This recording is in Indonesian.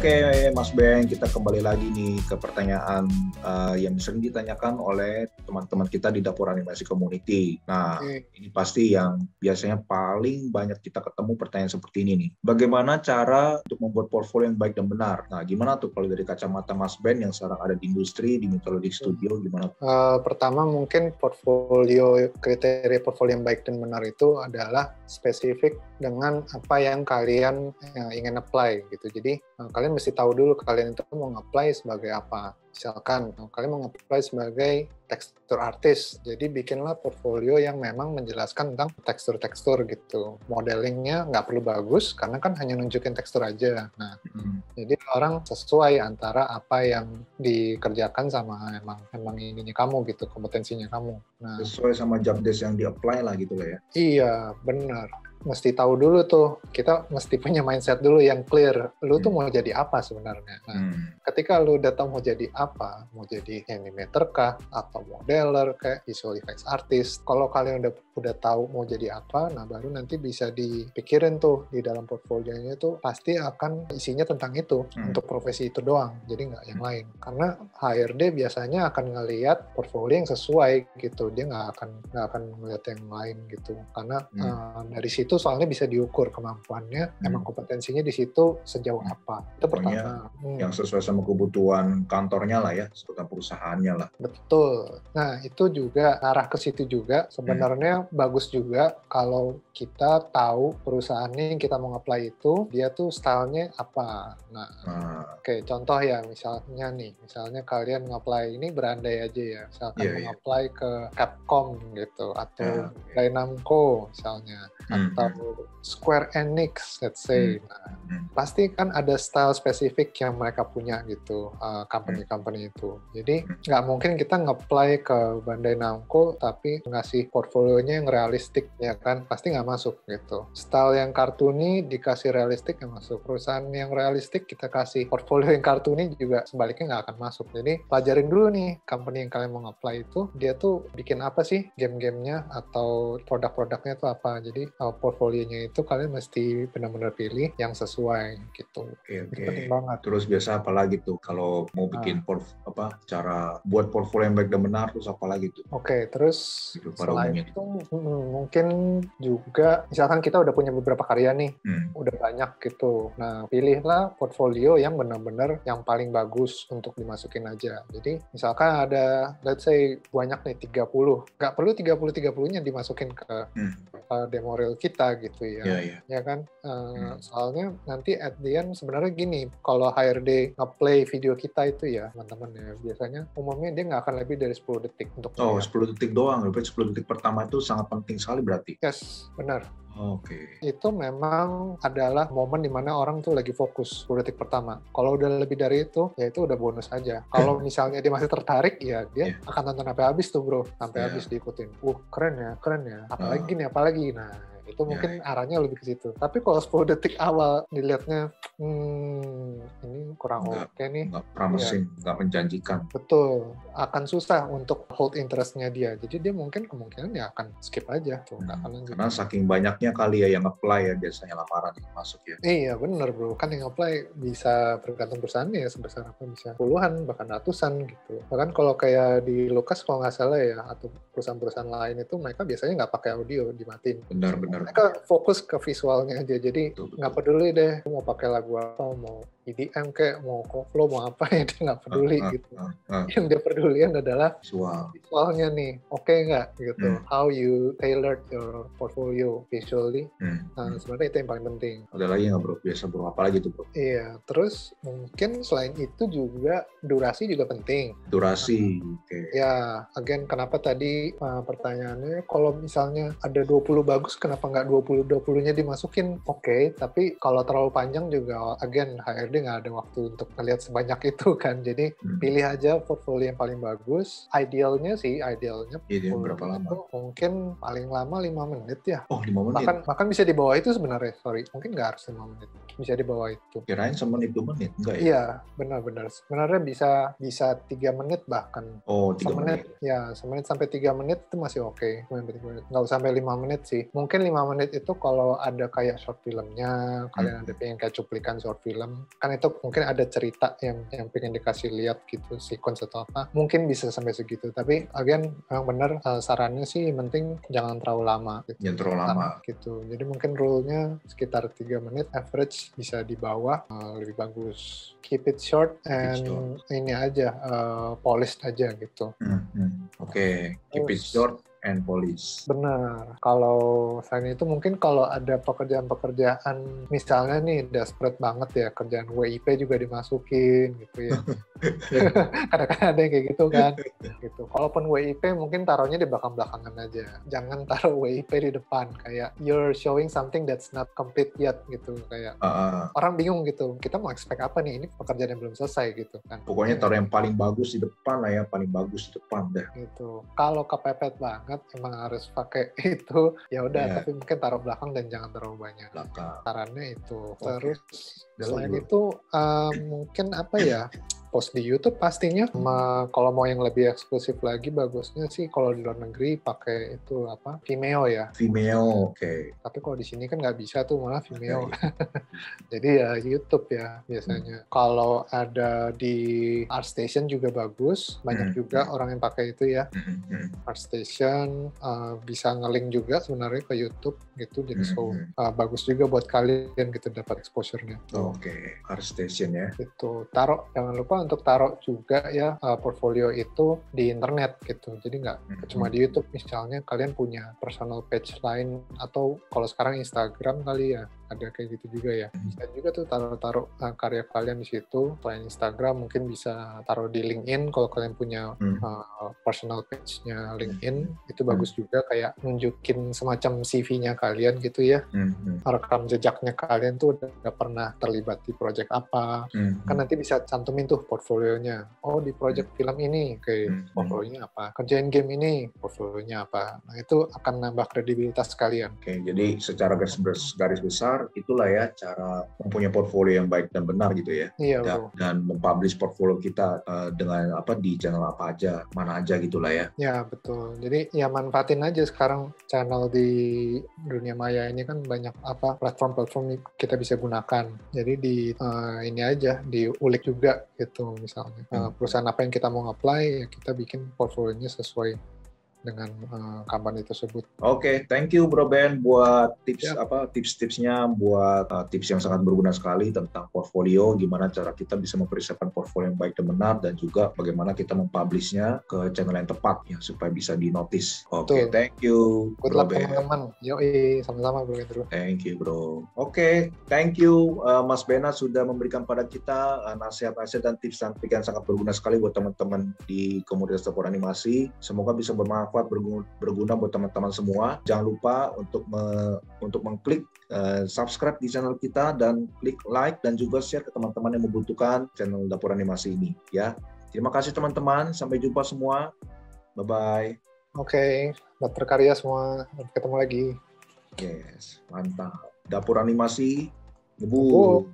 Oke, Mas Ben, kita kembali lagi nih ke pertanyaan yang sering ditanyakan oleh teman-teman kita di Dapur Animasi Community. Nah, ini pasti yang biasanya paling banyak kita ketemu pertanyaan seperti ini nih. Bagaimana cara untuk membuat portfolio yang baik dan benar? Nah, gimana tuh kalau dari kacamata Mas Ben yang sekarang ada di industri, di Mythologic Studio, gimana? Pertama mungkin kriteria portfolio yang baik dan benar itu adalah spesifik dengan apa yang kalian ingin apply gitu. Jadi kalian mesti tahu dulu kalian itu mau nge-apply sebagai apa. Misalkan kalian mau nge-apply sebagai tekstur artis, jadi bikinlah portfolio yang memang menjelaskan tentang tekstur-tekstur gitu. Modelingnya nggak perlu bagus, karena kan hanya nunjukin tekstur aja. Nah, jadi orang sesuai antara apa yang dikerjakan sama emang ininya kamu gitu, kompetensinya kamu. Nah, sesuai sama job desk yang di-apply lah gitu lah ya. Iya, benar. Mesti tahu dulu tuh, kita mesti punya mindset dulu yang clear. Lu tuh mau jadi apa sebenarnya? Nah, ketika lu udah tahu mau jadi apa, mau jadi animator kah, atau modeler kayak visual effects artist, kalau kalian udah tahu mau jadi apa, nah baru nanti bisa dipikirin tuh di dalam portfolionya tuh pasti akan isinya tentang itu, untuk profesi itu doang, jadi nggak yang lain. Karena HRD biasanya akan ngelihat portfolio yang sesuai gitu, dia nggak akan ngelihat yang lain gitu, karena dari situ soalnya bisa diukur kemampuannya, emang kompetensinya di situ sejauh apa. Itu pertama. Yang sesuai sama kebutuhan kantornya lah ya, kebutuhan perusahaannya lah. Betul. Nah, itu juga arah ke situ juga. Sebenarnya bagus juga kalau kita tahu perusahaannya yang kita mau nge-apply itu, dia tuh stylenya apa. Nah, oke, contoh ya, misalnya kalian nge-apply ini berandai aja ya, misalkan mau nge-apply ke Capcom gitu, atau Dynamco misalnya, atau Square Enix, let's say. Nah, pasti kan ada style spesifik yang mereka punya gitu, company-company itu. Jadi, nggak mungkin kita nge-apply ke Bandai Namco, tapi ngasih portfolionya yang realistik, ya kan? Pasti nggak masuk gitu. Style yang kartuni dikasih realistik nggak masuk. Perusahaan yang realistik kita kasih portfolio yang kartuni juga sebaliknya nggak akan masuk. Jadi, pelajarin dulu nih, company yang kalian mau nge-apply itu, dia tuh bikin apa sih game-gamenya atau produk-produknya itu apa. Jadi, portfolionya itu kalian mesti benar-benar pilih yang sesuai gitu. Oke. Penting banget. Terus biasa apa lagi tuh kalau mau bikin cara buat portfolio yang baik dan benar, terus apa lagi tuh? Oke, terus Gitu, selain itu mungkin juga misalkan kita udah punya beberapa karya nih, udah banyak gitu. Nah, pilihlah portfolio yang benar-benar yang paling bagus untuk dimasukin aja. Jadi misalkan ada let's say banyak nih 30. Nggak perlu 30-30-nya dimasukin ke demo reel kita gitu ya. Ya kan? Soalnya nanti at the end sebenarnya gini, kalau HRD nge-play video kita itu ya, teman-teman ya, biasanya umumnya dia nggak akan lebih dari 10 detik untuk melihat. 10 detik doang, berarti 10 detik pertama itu sangat penting sekali berarti? Yes, benar. Oke. Itu memang adalah momen dimana orang tuh lagi fokus 10 detik pertama. Kalau udah lebih dari itu, ya itu udah bonus aja. Kalau misalnya dia masih tertarik, ya dia akan nonton sampai habis tuh bro, sampai habis diikutin. Keren ya. Apalagi. Nah, itu mungkin arahnya lebih ke situ. Tapi kalau 10 detik awal dilihatnya, ini kurang oke nih. Nggak promising, nggak menjanjikan. Betul. Akan susah untuk hold interest-nya dia. Jadi dia mungkin kemungkinan ya akan skip aja. Tuh, karena saking banyaknya kali ya yang apply ya biasanya lamaran yang masuk ya. Iya bener bro. Kan yang apply bisa bergantung perusahaannya ya sebesar apa, bisa puluhan bahkan ratusan gitu. Bahkan kalau kayak di Lucas kalau nggak salah ya, atau perusahaan-perusahaan lain itu mereka biasanya nggak pakai audio, dimatiin. Benar. Mereka fokus ke visualnya aja, jadi nggak peduli deh mau pakai lagu apa, mau EDM kayak mau koplo mau apa ya, dia nggak peduli gitu. Yang dia pedulian adalah visualnya nih, oke nggak gitu. How you tailored your portfolio visually. Nah, sebenarnya itu yang paling penting. Ada lagi nggak bro? Biasa bro, apa lagi tuh bro? Iya, terus mungkin selain itu juga durasi juga penting. Durasi, oke. Ya, again kenapa tadi pertanyaannya kalau misalnya ada 20 bagus, kenapa nggak 20-20-nya dimasukin? Oke, tapi kalau terlalu panjang juga, again, HRD nggak ada waktu untuk melihat sebanyak itu kan. Jadi pilih aja portfolio yang paling bagus. Idealnya berapa lama? Mungkin paling lama 5 menit ya. Oh, 5 menit? Bahkan bisa di bawah itu sebenarnya, mungkin nggak harus 5 menit. Bisa di bawah itu. Kirain semenit 2 menit, enggak ya? Iya, benar-benar. Sebenarnya bisa 3 menit bahkan. Oh, 3 menit. Ya, semenit sampai 3 menit itu masih oke. Nggak usah sampai 5 menit sih. Mungkin 5 menit itu kalau ada kayak short filmnya, kalian ada pengen kayak cuplikan short film, kan kan itu mungkin ada cerita yang pengen dikasih lihat gitu, sequence atau apa, mungkin bisa sampai segitu. Tapi again yang benar sarannya sih penting jangan terlalu lama gitu. Jangan terlalu lama gitu. Jadi mungkin rule-nya sekitar 3 menit, average bisa di bawah, lebih bagus. Keep it short and ini aja, polished aja gitu. Oke. Keep it short and polish. Benar. Kalau selain itu mungkin kalau ada pekerjaan-pekerjaan misalnya nih desperate banget ya, kerjaan WIP juga dimasukin gitu ya. Kadang-kadang ada yang kayak gitu kan. Gitu. Kalaupun WIP mungkin taruhnya di belakang-belakangan aja. Jangan taruh WIP di depan, kayak you're showing something that's not complete yet gitu, kayak orang bingung gitu. Kita mau expect apa nih? Ini pekerjaan yang belum selesai gitu kan. Pokoknya taruh yang paling bagus di depan lah ya, paling bagus di depan dah. Gitu. Kalau kepepet banget emang harus pakai itu, ya udah, tapi mungkin taruh belakang dan jangan terlalu banyak. Sarannya itu. Terus selain itu mungkin apa ya? Post di YouTube pastinya. Kalau mau yang lebih eksklusif lagi, bagusnya sih kalau di luar negeri pakai itu apa? Vimeo ya. Vimeo, oke. Tapi kalau di sini kan nggak bisa tuh, malah Vimeo. Jadi ya YouTube ya biasanya. Kalau ada di ArtStation juga bagus. Banyak juga orang yang pakai itu ya. ArtStation bisa nge-link juga sebenarnya ke YouTube gitu. Jadi bagus juga buat kalian gitu dapat exposure-nya. Oke, ArtStation ya. Itu taruh, jangan lupa untuk taruh juga ya portfolio itu di internet gitu. Jadi nggak cuma di YouTube, misalnya kalian punya personal page lain, atau kalau sekarang Instagram kali ya, ada kayak gitu juga ya. Bisa juga tuh taruh karya kalian di situ. Selain Instagram mungkin bisa taruh di LinkedIn kalau kalian punya personal page-nya LinkedIn. Itu bagus juga, kayak nunjukin semacam CV-nya kalian gitu ya. Rekam jejaknya kalian tuh udah pernah terlibat di project apa. Kan nanti bisa cantumin tuh portfolionya. Oh, di project film ini, oke, portfolionya apa. Kerjain game ini, portfolionya apa. Nah, itu akan nambah kredibilitas kalian. Oke, jadi secara garis besar, itulah ya cara mempunyai portfolio yang baik dan benar gitu ya. Iya, dan mempublish portfolio kita dengan apa, di channel apa aja, mana aja gitulah ya. Ya, betul. Jadi ya manfaatin aja sekarang channel di dunia maya ini kan banyak apa platform-platform kita bisa gunakan. Jadi di ini aja diulik juga gitu, misalnya perusahaan apa yang kita mau apply, ya kita bikin portfolionya sesuai dengan company tersebut. Oke, thank you Bro Ben buat tips-tipsnya, buat tips yang sangat berguna sekali tentang portfolio, gimana cara kita bisa mempersiapkan portfolio yang baik dan benar, dan juga bagaimana kita mempublishnya ke channel yang tepat ya supaya bisa di-notice. Oke, thank you Good Bro luck Ben. teman-teman. Yoi, sama-sama Bro Andrew. Thank you Bro. Oke, thank you Mas Bena sudah memberikan pada kita nasihat-nasihat dan tips dan trik yang sangat berguna sekali buat teman-teman di komunitas dapur animasi. Semoga bisa bermanfaat, berguna buat teman-teman semua. Jangan lupa untuk mengklik subscribe di channel kita, dan klik like dan juga share ke teman-teman yang membutuhkan channel dapur animasi ini ya. Terima kasih teman-teman, sampai jumpa semua. Bye-bye. Oke, berkarya semua. Ketemu lagi. Yes, mantap. Dapur animasi ngebul.